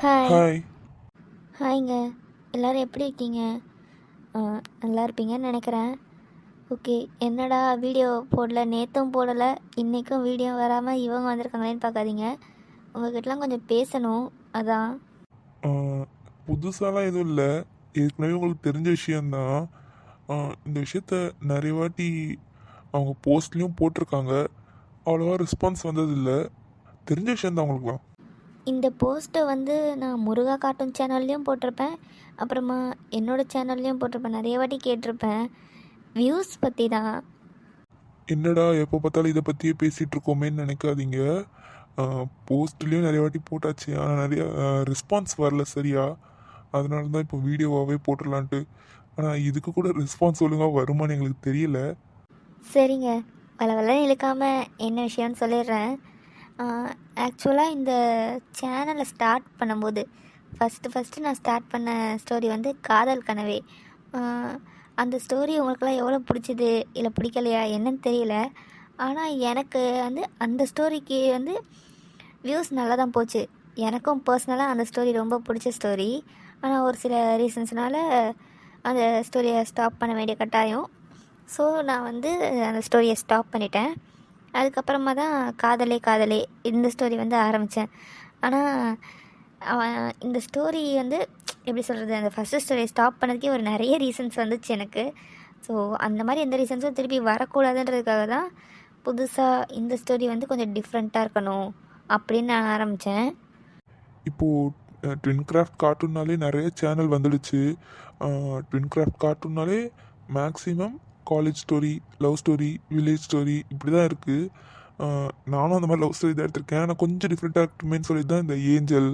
Hi. Hi. ஹாய்ங்க. எல்லோரும் எப்படி இருக்கீங்க? நல்லா இருப்பீங்கன்னு நினைக்கிறேன். ஓகே, என்னடா வீடியோ போடல, நேற்றும் போடலை, இன்றைக்கும் வீடியோ வராமல் இவங்க வந்திருக்காங்களேன்னு பார்க்காதீங்க. உங்கள்கிட்டலாம் கொஞ்சம் பேசணும், அதான். புதுசாலாம் எதுவும் இல்லை, ஏற்கனவே உங்களுக்கு தெரிஞ்ச விஷயந்தான். இந்த விஷயத்த நிறைய வாட்டி அவங்க போஸ்ட்லேயும் போட்டிருக்காங்க, அவ்வளோவா ரெஸ்பான்ஸ் வந்ததில்லை. தெரிஞ்ச விஷயந்தான் அவங்களுக்குலாம். இந்த போஸ்ட்டை வந்து நான் முருகா கார்ட்டூன் சேனல்லையும் போட்டிருப்பேன், அப்புறமா என்னோடய சேனல்லையும் போட்டிருப்பேன், நிறைய வாட்டி கேட்டிருப்பேன். வியூஸ் பற்றி தான். என்னடா எப்போ பார்த்தாலும் இதை பற்றியே பேசிகிட்டு இருக்கோமேன்னு நினைக்காதீங்க. போஸ்ட்லேயும் நிறைய வாட்டி போட்டாச்சு, ஆனால் நிறைய ரெஸ்பான்ஸ் வரல சரியா. அதனால தான் இப்போ வீடியோவாகவே போட்டுடலான்ட்டு. ஆனால் இதுக்கு கூட ரெஸ்பான்ஸ் ஒழுங்காக வருமானு எங்களுக்கு தெரியல. சரிங்க, வளவலன்னு இழுக்காமல் என்ன விஷயம்னு சொல்லிடுறேன். ஆக்சுவலாக இந்த சேனலை ஸ்டார்ட் பண்ணும்போது ஃபஸ்ட்டு நான் ஸ்டார்ட் பண்ண ஸ்டோரி வந்து காதல் கனவே. அந்த ஸ்டோரி உங்களுக்கெல்லாம் எவ்வளோ பிடிச்சிது இல்லை பிடிக்கலையா என்னன்னு தெரியல. ஆனால் எனக்கு வந்து அந்த ஸ்டோரிக்கு வந்து வியூஸ் நல்லா தான் போச்சு. எனக்கும் பர்சனலாக அந்த ஸ்டோரி ரொம்ப பிடிச்ச ஸ்டோரி. ஆனால் ஒரு சில ரீசன்ஸ்னால அந்த ஸ்டோரியை ஸ்டாப் பண்ண வேண்டிய கட்டாயம். ஸோ நான் வந்து அந்த ஸ்டோரியை ஸ்டாப் பண்ணிட்டேன். அதுக்கப்புறமா தான் காதலே காதலே இந்த ஸ்டோரி வந்து ஆரம்பித்தேன். ஆனால் அவன் இந்த ஸ்டோரி வந்து எப்படி சொல்கிறது, அந்த ஃபஸ்ட்டு ஸ்டோரியை ஸ்டாப் பண்ணதுக்கே ஒரு நிறைய ரீசன்ஸ் வந்துச்சு எனக்கு. ஸோ அந்த மாதிரி எந்த ரீசன்ஸும் திருப்பி வரக்கூடாதுன்றதுக்காக தான் புதுசாக இந்த ஸ்டோரி வந்து கொஞ்சம் டிஃப்ரெண்ட்டாக இருக்கணும் அப்படின்னு நான் ஆரம்பித்தேன். இப்போது ட்வின் கிராஃப்ட் கார்ட்டூன்னாலே நிறைய சேனல் வந்துடுச்சு. ட்வின் கிராஃப்ட் கார்ட்டூன்னாலே maximum college story, love story, village story இப்படி தான் இருக்குது. நானும் அந்த மாதிரி லவ் ஸ்டோரி தான் எடுத்திருக்கேன். ஆனால் கொஞ்சம் டிஃப்ரெண்ட்டாக இருக்கட்டுமேன்னு சொல்லி தான் இந்த ஏஞ்சல்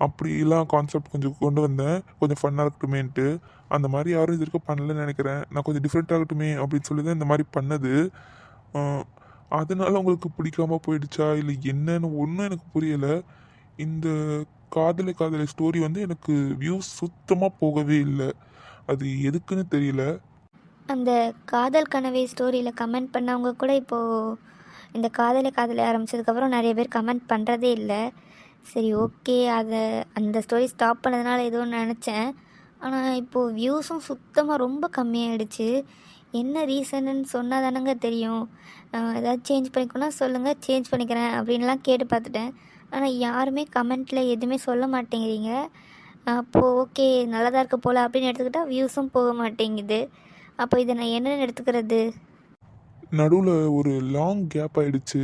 அப்படிலாம் கான்செப்ட் கொஞ்சம் கொண்டு வந்தேன், கொஞ்சம் ஃபன்னாக இருக்கட்டுமேன்ட்டு. அந்த மாதிரி யாரும் இது வரைக்கும் பண்ணலன்னு நினைக்கிறேன். நான் கொஞ்சம் டிஃப்ரெண்ட்டாக இருக்கட்டுமே அப்படின்னு சொல்லி தான் இந்த மாதிரி பண்ணது. அதனால உங்களுக்கு பிடிக்காமல் போயிடுச்சா இல்லை என்னன்னு ஒன்றும் எனக்கு புரியலை. இந்த காதலை காதலை ஸ்டோரி வந்து எனக்கு வியூஸ் சுத்தமாக போகவே இல்லை. அது எதுக்குன்னு தெரியல. அந்த காதல் கனவே ஸ்டோரியில் கமெண்ட் பண்ணவங்க கூட இப்போது இந்த காதலை காதலை ஆரம்பித்ததுக்கப்புறம் நிறைய பேர் கமெண்ட் பண்ணுறதே இல்லை. சரி, ஓகே, அதை அந்த ஸ்டோரி ஸ்டாப் பண்ணதுனால ஏதோ நினச்சேன். ஆனால் இப்போது வியூஸும் சுத்தமாக ரொம்ப கம்மியாயிடுச்சு. என்ன ரீசனுன்னு சொன்னால் தானங்க தெரியும். ஏதாவது சேஞ்ச் பண்ணிக்கணும்னா சொல்லுங்கள், சேஞ்ச் பண்ணிக்கிறேன் அப்படின்லாம் கேட்டு பார்த்துட்டேன். ஆனால் யாருமே கமெண்ட்டில் எதுவுமே சொல்ல மாட்டேங்கிறீங்க. அப்போது ஓகே, நல்லதாக இருக்க போல் அப்படின்னு எடுத்துக்கிட்டால் வியூஸும் போக மாட்டேங்குது. அப்போ இதை நான் என்னென்னு எடுத்துக்கிறது? நடுவில் ஒரு லாங் கேப் ஆகிடுச்சு.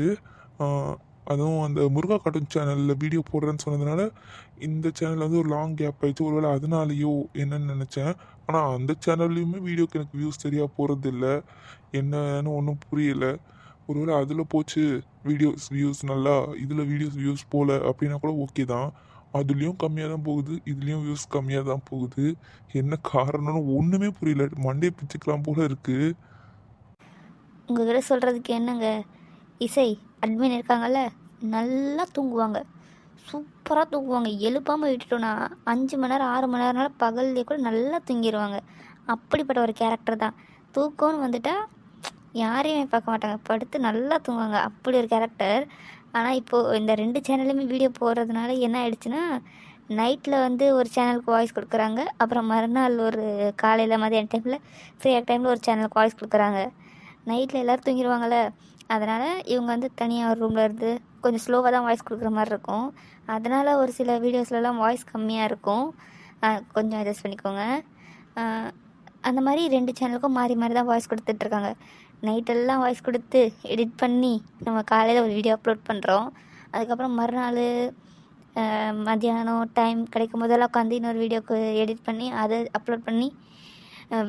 அதுவும் அந்த முருகா கார்ட்டூன் சேனலில் வீடியோ போடுறேன்னு சொன்னதுனால இந்த சேனலில் வந்து ஒரு லாங் கேப் ஆகிடுச்சு. ஒருவேளை அதனாலேயோ என்னன்னு நினச்சேன். ஆனால் அந்த சேனல்லையுமே வீடியோக்கு எனக்கு வியூஸ் சரியாக போகிறது இல்லை. என்னன்னு ஒன்றும் புரியலை. ஒருவேளை அதில் போச்சு வியூஸ் நல்லா, இதில் வீடியோஸ் வியூஸ் போகல அப்படின்னா கூட ஓகே தான். அதுலேயும் கம்மியாக தான் போகுது, இதுலேயும் வியூஸ் கம்மியாக தான் போகுது. என்ன காரணம்னு ஒன்றுமே புரியல. மண்டே பிச்சுக்கலாம் போல இருக்குது. உங்கள்கிட்ட சொல்கிறதுக்கு என்னங்க, இசை அட்மின் இருக்காங்கல்ல, நல்லா தூங்குவாங்க, சூப்பராக தூங்குவாங்க. எழுப்பாமல் விட்டுட்டோன்னா 5 மணி நேரம் 6 மணி நேரம்னால பகல்லே கூட நல்லா தூங்கிடுவாங்க. அப்படிப்பட்ட ஒரு கேரக்டர் தான். தூக்கம்னு வந்துட்டால் யாரையுமே பார்க்க மாட்டாங்க, படுத்து நல்லா தூங்குவாங்க. அப்படி ஒரு கேரக்டர். ஆனால் இப்போது இந்த 2 சேனல்லையுமே வீடியோ போடுறதுனால என்ன ஆயிடுச்சுன்னா, நைட்டில் வந்து ஒரு சேனலுக்கு வாய்ஸ் கொடுக்குறாங்க, அப்புறம் மறுநாள் ஒரு காலையில் மதியான டைமில் ஃப்ரீயாக டைமில் ஒரு சேனலுக்கு வாய்ஸ் கொடுக்குறாங்க. நைட்டில் எல்லோரும் தூங்கிடுவாங்கள்ல, அதனால் இவங்க வந்து தனியாக ஒரு ரூமில் இருந்து கொஞ்சம் ஸ்லோவாக தான் வாய்ஸ் கொடுக்குற மாதிரி இருக்கும். அதனால் ஒரு சில வீடியோஸ்லலாம் வாய்ஸ் கம்மியாக இருக்கும். கொஞ்சம் அட்ஜஸ்ட் பண்ணிக்கோங்க. அந்த மாதிரி 2 சேனலுக்கும் மாறி மாறி தான் வாய்ஸ் கொடுத்துட்ருக்காங்க. நைட்டெல்லாம் வாய்ஸ் கொடுத்து எடிட் பண்ணி நம்ம காலையில் ஒரு வீடியோ அப்லோட் பண்ணுறோம். அதுக்கப்புறம் மறுநாள் மத்தியானம் டைம் கிடைக்கும் போதெல்லாம் உட்காந்து இன்னொரு வீடியோக்கு எடிட் பண்ணி அதை அப்லோட் பண்ணி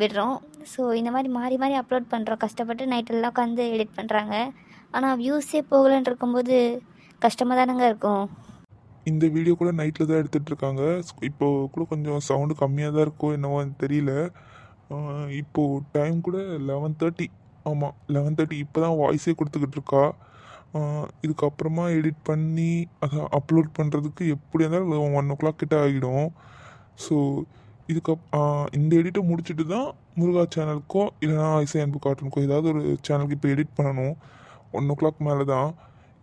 விடுறோம். ஸோ இந்த மாதிரி மாறி மாறி அப்லோட் பண்ணுறோம். கஷ்டப்பட்டு நைட்டெல்லாம் உட்காந்து எடிட் பண்ணுறாங்க. ஆனால் வியூஸே போகலன்னு இருக்கும்போது கஷ்டமாக தானங்க இருக்கும். இந்த வீடியோ கூட நைட்டில் தான் எடுத்துகிட்ருக்காங்க. இப்போது கூட கொஞ்சம் சவுண்டு கம்மியாக தான் இருக்கோ என்னவோ தெரியல. இப்போது டைம் கூட 11:30. ஆமாம், 11:30 இப்போ தான் வாய்ஸே கொடுத்துக்கிட்டு இருக்கா. இதுக்கப்புறமா எடிட் பண்ணி அதை அப்லோட் பண்ணுறதுக்கு எப்படி இருந்தாலும் 1 o'clock கிட்ட ஆகிடும். ஸோ இந்த எடிட்டை முடிச்சுட்டு தான் முருகா சேனலுக்கோ இல்லைனா இசை அன்பு கார்ட்டூனுக்கோ ஏதாவது ஒரு சேனலுக்கு இப்போ எடிட் பண்ணணும். 1 o'clock மேலே தான்.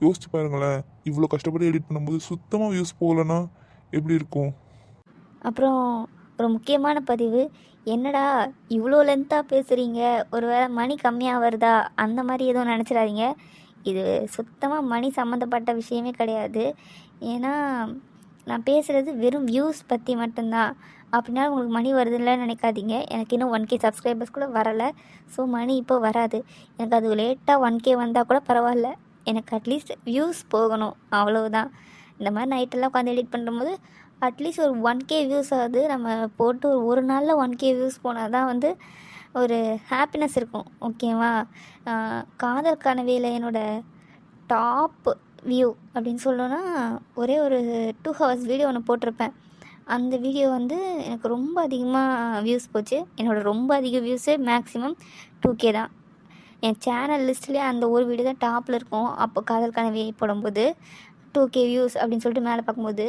யோசிச்சு பாருங்களேன், இவ்வளோ கஷ்டப்பட்டு எடிட் பண்ணும்போது சுத்தமாக வியூஸ் போகலன்னா எப்படி இருக்கும்? அப்புறம் ஒரு முக்கியமான பதிவு, என்னடா இவ்வளோ லென்த்தாக பேசுகிறீங்க, ஒரு வேளை மணி கம்மியாக வருதா அந்த மாதிரி எதுவும் நினச்சிடாதீங்க. இது சுத்தமாக மணி சம்மந்தப்பட்ட விஷயமே கிடையாது. ஏன்னா நான் பேசுகிறது வெறும் வியூஸ் பற்றி மட்டும்தான். அப்படின்னா உங்களுக்கு மணி வருதுன்னு நினைக்காதீங்க. எனக்கு இன்னும் 1K சப்ஸ்கிரைபர்ஸ் கூட வரலை. ஸோ மணி இப்போ வராது. எனக்கு அது லேட்டாக 1K வந்தால் கூட பரவாயில்ல. எனக்கு அட்லீஸ்ட் வியூஸ் போகணும், அவ்வளவுதான். இந்த மாதிரி நைட்டெல்லாம் உட்காந்து எடிட் பண்ணும்போது அட்லீஸ்ட் ஒரு 1K வியூஸ் ஆகுது நம்ம போட்டு ஒரு நாளில் 1K வியூஸ் போனால் தான் வந்து ஒரு ஹாப்பினஸ் இருக்கும். ஓகேவா? காதல் கனவியில் என்னோடய டாப் வியூ அப்படின்னு சொல்லணுன்னா ஒரே ஒரு 2 ஹவர்ஸ் வீடியோ ஒன்று போட்டிருப்பேன். அந்த வீடியோ வந்து எனக்கு ரொம்ப அதிகமாக வியூஸ் போச்சு. என்னோடய ரொம்ப அதிக வியூஸே மேக்ஸிமம் 2K தான். என் சேனல் லிஸ்ட்லேயே அந்த ஒரு வீடியோ தான் டாப்பில் இருக்கும். அப்போ காதல் கனவி போடும்போது 2K வியூஸ் அப்படின்னு சொல்லிட்டு மேலே பார்க்கும்போது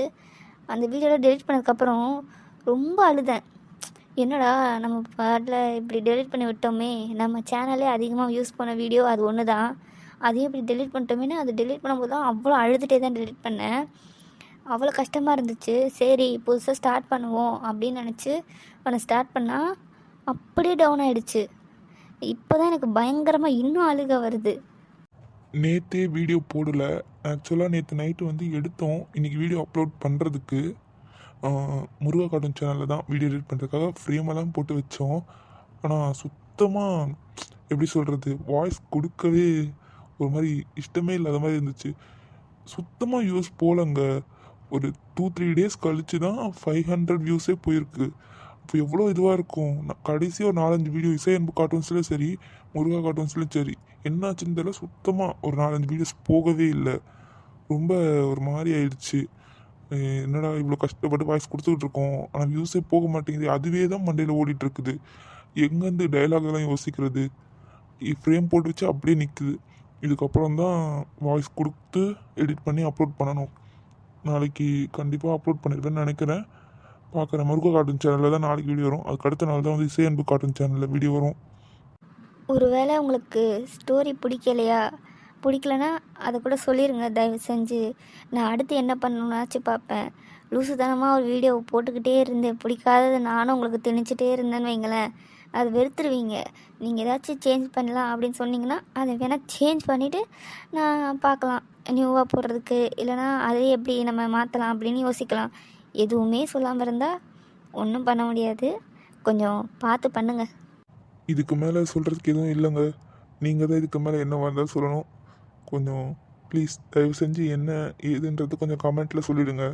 அந்த வீடியோவில் டெலிட் பண்ணதுக்கப்புறம் ரொம்ப அழுதேன். என்னடா நம்ம பாட்டில் இப்படி டெலிட் பண்ணி விட்டோமே, நம்ம சேனலே அதிகமாக வியூஸ் பண்ண வீடியோ அது ஒன்று தான், அதையும் இப்படி டெலிட் பண்ணிட்டோமேனு அது டெலிட் பண்ணும்போது தான் அவ்வளோ அழுதுகிட்டே தான் டெலிட் பண்ணேன். அவ்வளோ கஷ்டமாக இருந்துச்சு. சரி புதுசாக ஸ்டார்ட் பண்ணுவோம் அப்படின்னு நினச்சி ஒன்று ஸ்டார்ட் பண்ணால் அப்படியே டவுன் ஆகிடுச்சு. இப்போ தான் எனக்கு பயங்கரமாக இன்னும் அழுக வருது. நேற்றே வீடியோ போடலை. ஆக்சுவலாக நேற்று நைட்டு வந்து எடுத்தோம். இன்றைக்கி வீடியோ அப்லோட் பண்ணுறதுக்கு முருகா கார்ட்டூன் சேனலில் தான் வீடியோ எடிட் பண்ணுறதுக்காக ஃப்ரேமெல்லாம் போட்டு வச்சோம். ஆனால் சுத்தமாக எப்படி சொல்கிறது, வாய்ஸ் கொடுக்கவே ஒரு மாதிரி இஷ்டமே இல்லாத மாதிரி இருந்துச்சு. சுத்தமாக யூஸ் போகலங்க. ஒரு 2-3 டேஸ் கழித்து தான் 500 வியூஸே போயிருக்கு. அப்போ எவ்வளோ இதுவாக இருக்கும். நான் கடைசியாக ஒரு 4-5 வீடியோ இசை அன்பு கார்ட்டூன்ஸ்லேயும் சரி, முருகா கார்ட்டூன்ஸ்லேயும் சரி, என்னாச்சுன்னு தெரியல, சுத்தமாக ஒரு 4-5 வீடியோஸ் போகவே இல்லை. ரொம்ப ஒரு மாதிரி ஆயிடுச்சு. என்னடா இவ்வளோ கஷ்டப்பட்டு வாய்ஸ் கொடுத்துக்கிட்டு இருக்கோம், ஆனால் வியூஸே போக மாட்டேங்குது. அதுவே தான் மண்டையில் ஓடிட்டுருக்குது. எங்கேருந்து டைலாக்லாம் யோசிக்கிறது, ஃப்ரேம் போட்டு வச்சு அப்படியே நிற்குது. இதுக்கப்புறம் தான் வாய்ஸ் கொடுத்து எடிட் பண்ணி அப்லோட் பண்ணணும். நாளைக்கு கண்டிப்பாக அப்லோட் பண்ணிடுவேன்னு நினைக்கிறேன். பார்க்குறேன். முருகா கார்ட்டூன் சேனலில் தான் நாளைக்கு வீடியோ வரும். அதுக்கு அடுத்த நாள் தான் வந்து இசை அன்பு கார்ட்டூன் சேனலில் வீடியோ வரும். ஒருவேளை உங்களுக்கு ஸ்டோரி பிடிக்கலனா அதை கூட சொல்லிடுங்க தயவு செஞ்சு. நான் அடுத்து என்ன பண்ணணுன்னாச்சு பார்ப்பேன். லூசுத்தனமாக ஒரு வீடியோ போட்டுக்கிட்டே இருந்தேன், பிடிக்காதது நானும் உங்களுக்கு திணிச்சிட்டே இருந்தேன்னு வைங்களேன், அது வெறுத்துருவீங்க. நீங்கள் ஏதாச்சும் சேஞ்ச் பண்ணலாம் அப்படின்னு சொன்னீங்கன்னா அதை வேணால் சேஞ்ச் பண்ணிவிட்டு நான் பார்க்கலாம் நியூவாக போடுறதுக்கு, இல்லைனா அதை எப்படி நம்ம மாற்றலாம் அப்படின்னு யோசிக்கலாம். எதுவுமே சொல்லாமல் இருந்தால் ஒன்றும் பண்ண முடியாது. கொஞ்சம் பார்த்து பண்ணுங்கள். இதுக்கு மேலே சொல்கிறதுக்கு எதுவும் இல்லைங்க. நீங்கள் தான் இதுக்கு மேலே என்ன வந்தால் சொல்லணும். கொஞ்சம் ப்ளீஸ் தயவு செஞ்சு என்ன ஏதுன்றது கொஞ்சம் கமெண்ட்டில் சொல்லிவிடுங்க.